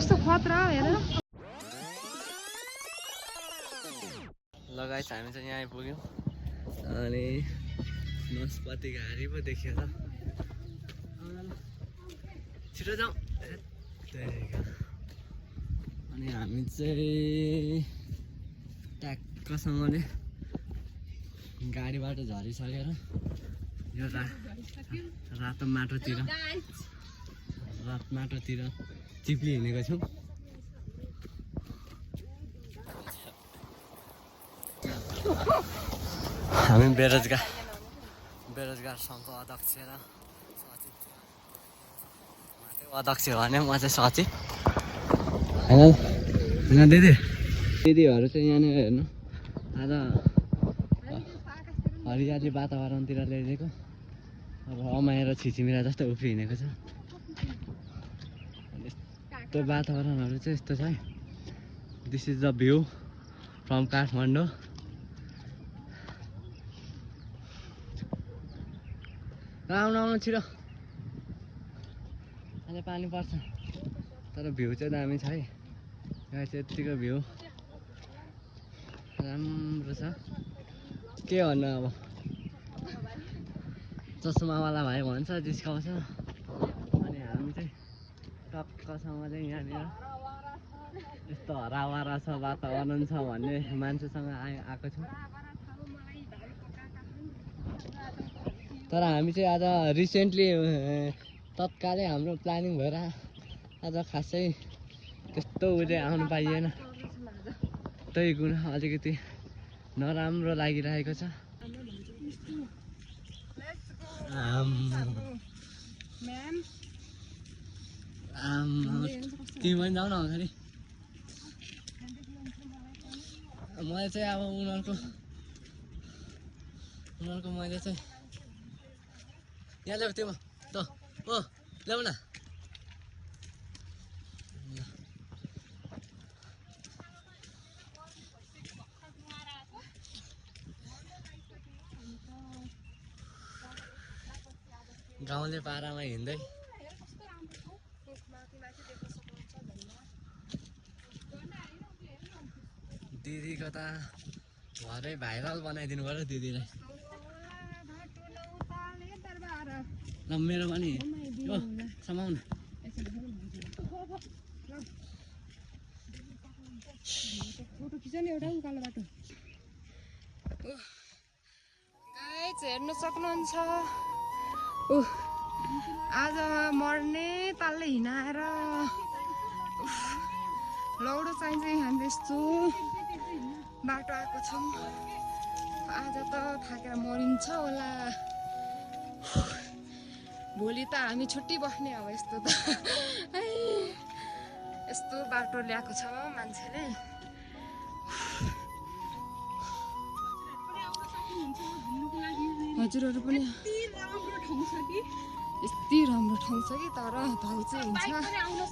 कस्तो खतरा हेर ल गाइस हामी चाहिँ यहाँ आइपुग्यौँ अनि नासपाती घारी पो देखियो त छिटो जाउँ अनि हामी चाहिँ ट्याक्कसँगले गाडीबाट झरिसकेर यो रातो माटोतिर चिप्ली हिँडेको छौँ हामी बेरोजगार सङ्घको अध्यक्ष र सचिव अध्यक्ष भने म चाहिँ सचिव होइन दिदीहरू चाहिँ यहाँनिर हेर्नु आज हरियाली वातावरणतिर ल्याइदिएको रमाएर छिचिमिरा जस्तो उफ्रिहिँडेको छ यस्तो वातावरणहरू चाहिँ यस्तो छ है this is the view from Kathmandu आउनु छिटो अहिले पानी पर्छ तर भ्यू चाहिँ दामी छ है यहाँ चाहिँ यत्तिको भ्यू राम्रो छ के भन्नु अब चस्मावाला भाइ भन्छ जिस्काउँछ अनि हामी चाहिँ टक्कसँगले यहाँनिर यस्तो हराभरा छ वातावरण छ भन्ने मान्छेसँग आएको छौँ तर हामी चाहिँ आज रिसेन्टली तत्कालै हाम्रो प्लानिङ भएर आज खासै त्यस्तो उहिले आउनु पाइएन त्यही गुण अलिकति नराम्रो लागिरहेको छ तिमी पनि जाऊ न अगाडि मैले चाहिँ अब उनीहरूको मैले चाहिँ यहाँ ल्याऊ त्यो त ओ ल्याउ न गाउँले पारामा हिँड्दै दिदीको त घरै भाइरल बनाइदिनु पर्यो दिदीलाई ल मेरो पनि हो समाउन फोटो खिच नि एउटा उकालो बाटो गाइस हेर्न सक्नुहुन्छ आज मर्ने तालले हिँडाएर लौडो चाहिन्छ हामी यस्तो बाटो आएको छौँ आज त थाकेर मरिन्छ होला भोलि त हामी छुट्टी बस्ने अब यस्तो त यस्तो बाटो ल्याएको छ मान्छेले हजुरहरू पनि यति राम्रो ठाउँ छ कि तर भाउ चाहिँ हुन्छ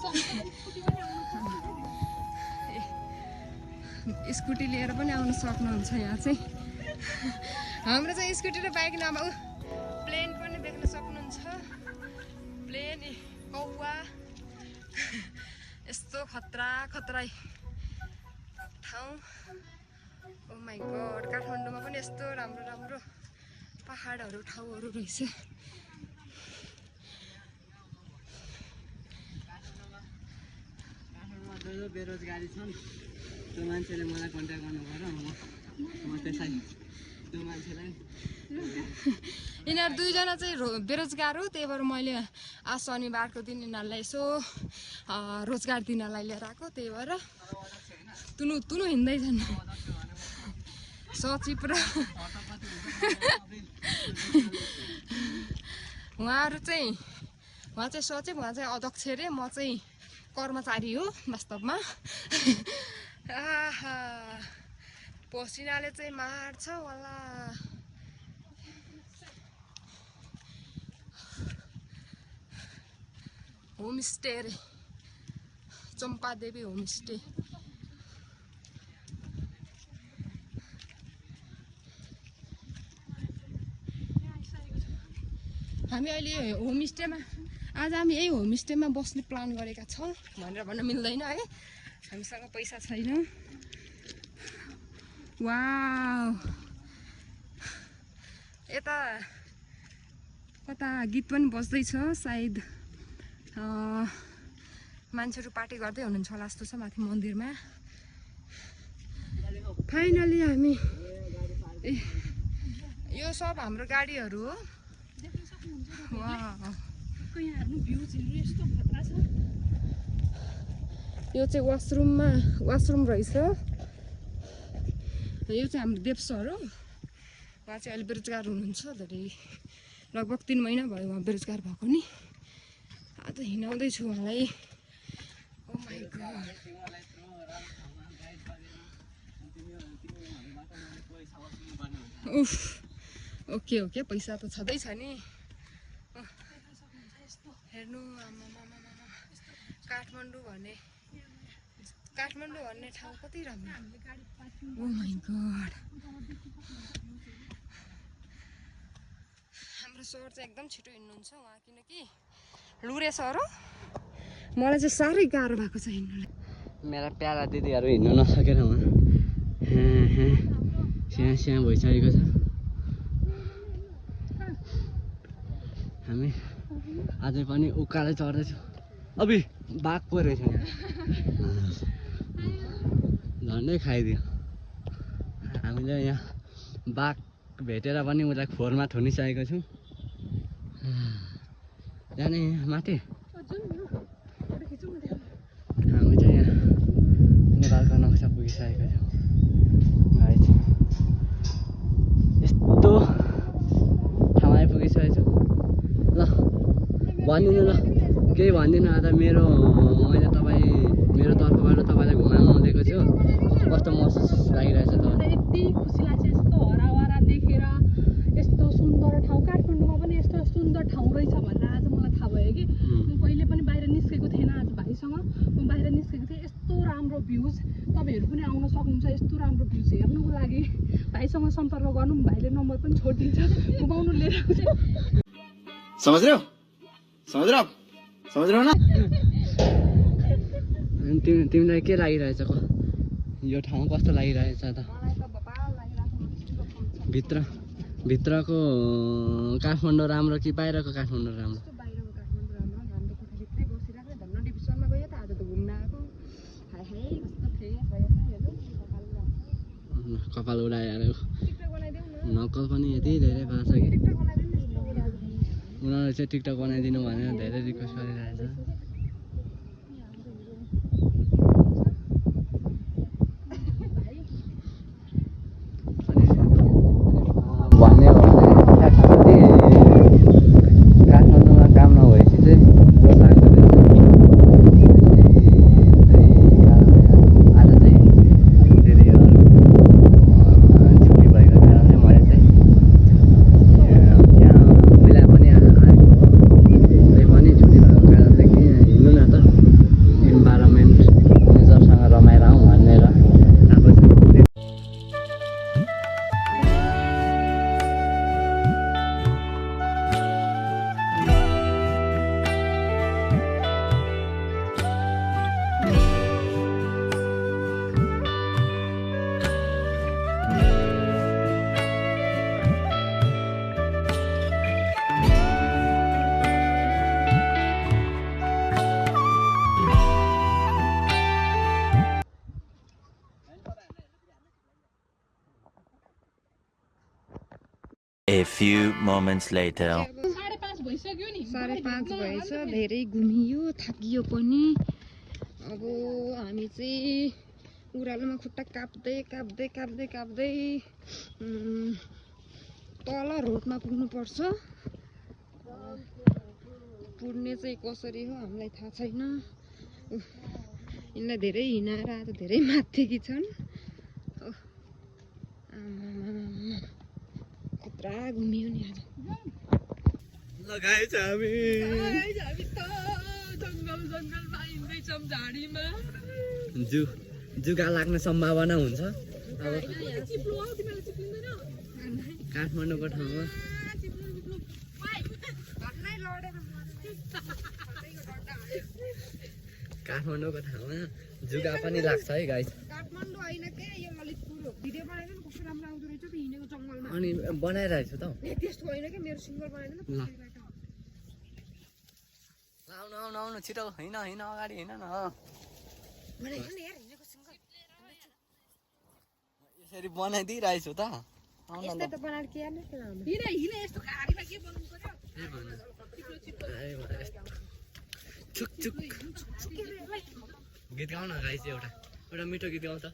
स्कुटी लिएर पनि आउन सक्नुहुन्छ यहाँ चाहिँ हाम्रो चाहिँ स्कुटी र बाइक नभए प्लेन पनि देख्न सक्नुहुन्छ प्लेन कौवा यस्तो खतरा ठाउँ ओ माइ गॉड काठमाडौँमा पनि यस्तो राम्रो पहाडहरू ठाउँहरू रहेछ बेरोजगारी छन् त्यो मान्छेले मलाई कन्ट्याक्ट गर्नु पर्यो म त्यसलाई त्यो मान्छेलाई यिनीहरू दुईजना चाहिँ बेरोजगार हो त्यही भएर मैले आज शनिबारको दिन यिनीहरूलाई यसो रोजगार दिनलाई लिएर आएको त्यही भएर तुनु हिँड्दैछन् सचिव र उहाँ चाहिँ सचिव उहाँ चाहिँ अध्यक्ष रे म चाहिँ कर्मचारी हो वास्तवमा पसिनाले चाहिँ मार्छ होला होमस्टे रे चम्पादेवी होमस्टे हामी अहिले होमस्टेमा आज हामी यही होमस्टेमा बस्ने प्लान गरेका छौँ भनेर भन्न मिल्दैन है, हामीसँग पैसा छैन। वाउ, यता कता गीत पनि बज्दैछ, सायद मान्छेहरू पार्टी गर्दै हुनुहुन्छ होला जस्तो छ माथि मन्दिरमा। फाइनली हामी यो सब हाम्रो गाडीहरू हो। यो चाहिँ वासरुम रहेछ। यो चाहिँ हाम्रो देव सर हो, उहाँ चाहिँ अहिले बेरोजगार हुनुहुन्छ, धेरै लगभग 3 महिना भयो उहाँ बेरोजगार भएको नि। आज हिँडाउँदैछु उहाँलाई। ओ माई गॉड, उफ, ओके पैसा त छँदैछ नि। हेर्नु काठमाडौँ भन्ने ठाउँ कति राम्रो। ओ माई गॉड, हाम्रो सर चाहिँ एकदम छिटो हिँड्नुहुन्छ उहाँ, किनकि लुरे सर हो। मलाई चाहिँ साह्रै गाह्रो भएको छ हिँड्नुलाई। मेरा प्यारा दिदीहरू हिँड्नु नसकेर उहाँ स्याहाँ भइसकेको छ। हामी अझै पनि उकालै चढ्दैछौँ। अबि बाघ पो रहेछ यहाँ, झन्डै खाइदियो। हामीले यहाँ बाघ भेटेर पनि उसलाई खोरमा थुनिसकेको छौँ। जाने माथि हामी चाहिँ यहाँ नेपालको नक्सा पुगिसकेको छौँ। यस्तो ठाउँ आइपुगिसकेको छु। ल भनिदिनु, ल केही भनिदिनु। आज मैले मेरो तर्फबाट तपाईँलाई घुमाउनु दिएको छु। कस्तो महसुस लागिरहेछ तपाईँलाई? यति खुसी लाग्छ यस्तो हराभरा देखेर, यस्तो सुन्दर ठाउँ। काठमाडौँमा पनि यस्तो सुन्दर ठाउँ रहेछ भनेर आज मलाई थाहा भयो कि। म कहिले पनि बाहिर निस्केको थिएन, आज भाइसँग म बाहिर निस्केको थिएँ। यस्तो राम्रो भ्यूज, तपाईँहरू पनि आउन सक्नुहुन्छ यस्तो राम्रो भ्यूज हेर्नुको लागि। भाइसँग सम्पर्क गर्नु, भाइले नम्बर पनि छोडिदिन्छ, घुमाउनु लिएर आउँछ। समझ रहे हो ना? तिमीलाई के लागिरहेछ? यो ठाउँ कस्तो लागिरहेछ त? भित्रको काठमाडौँ राम्रो कि बाहिरको काठमाडौँ राम्रो? बाहिरको काठमाडौँ राम्रो, हाम्रो कोठाभित्रै बसिरहेको धन्न डिभिजनमा गयो त। आज त घुम्न आएको, हाई कस्तो फ्रेस भयो त। हेर्नु कपाल उडाएर टिकटक बनाइदेऊ न। नक्कल पनि यति धेरै पाएको छ कि टिकटक बनाइदेऊ न। उनीहरूले चाहिँ टिकटक बनाइदिनु भनेर धेरै रिक्वेस्ट गरिरहेछ। भन्ने हो भने काठमाडौँमा काम नभएपछि चाहिँ लाग्दो रहेछ। आज चाहिँ दिदीहरू छुट्टी भएको कारणले मैले चाहिँ यहाँ पहिला पनि आएको हो। त्यही पनि छुट्टी भएको कारणले कि हिँड्नु न त, इन्भाइरोमेन्ट नेचरसँग रमाएर आउँ भनेर आएको छु। A few moments later. 5:30 भइसक्यो नि। 5:30 भएछ, धेरै घुमियो, थाकियो पनि। अब हामी चाहिँ उरालोमा खुट्टा काप्दै तल रोडमा पुग्नुपर्छ। पुग्ने चाहिँ कसरी हो हामीलाई थाहा छैन। यिनलाई धेरै हिँडाएर आज धेरै माथिकी छन्। खतरा घुमियो नि आज। लगाएछ हामी त जङ्गलमा हिँड्दैछौँ झाडीमा। जुका लाग्ने सम्भावना हुन्छ। अब चिप्लो हो, तिमीलाई चिप्लिँदैन? काठमाडौँको ठाउँमा काठमाडौँको ठाउँमा जुगा पनि लाग्छ है गाइस। काठमाडौँ होइन के यो ललितपुर हो। भिडियो बनाइदिनु कस्तो राम्रो आउँदो रहेछ त हिँडेको जङ्गलमा। अनि बनाइरहेको छु त। ए त्यस्तो होइन कि मेरो सिङ्गल बनाइदिनु ल आउनु आउनु आउनु छिटो हिँड हिँड अगाडि हिँड न। बनाइदिनु नि यार हिँडेको सिङ्गल। यसरी बनाइदिइरहेको छु त। आउन यस्तै ल। त बनाएर के हेर्नु किन आउनु। हिँड यस्तो गाडीमा के बनाउनु पर्यो छुक छुक गीत गाउन गाइस एउटा एउटा मिठो गीत गाउँ त।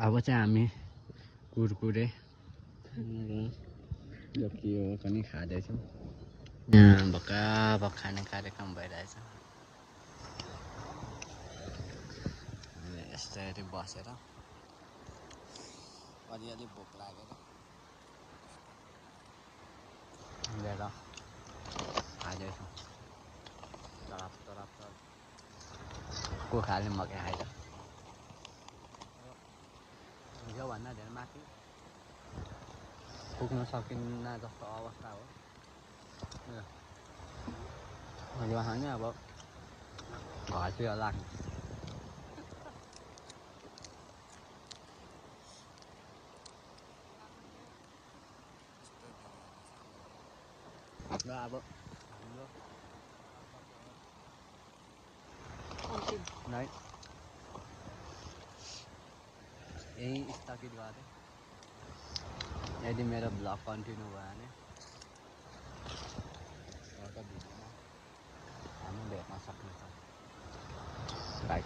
अब चाहिँ हामी कुरकुरे यो के हो पनि खाँदैछौँ। यहाँ भक्का खाने कार्यक्रम भइरहेछ। यस्तरी बसेर अलिअलि भोक लागेर लिएर खाँदैछौँ। तरफ तरफ कुखुराले मकै खाइन्छ। योभन्दा धेरै माथि पुग्न सकिन्न जस्तो अवस्था हो। यो खाने अब घरतिर लाग्ने। र अब हाम्रो नै यही स्थगित गरेँ। यदि मेरो ब्लग कन्टिन्यू भयो भने अर्को भिडियोमा हामी भेट्न सक्नेछौँ। बाइ।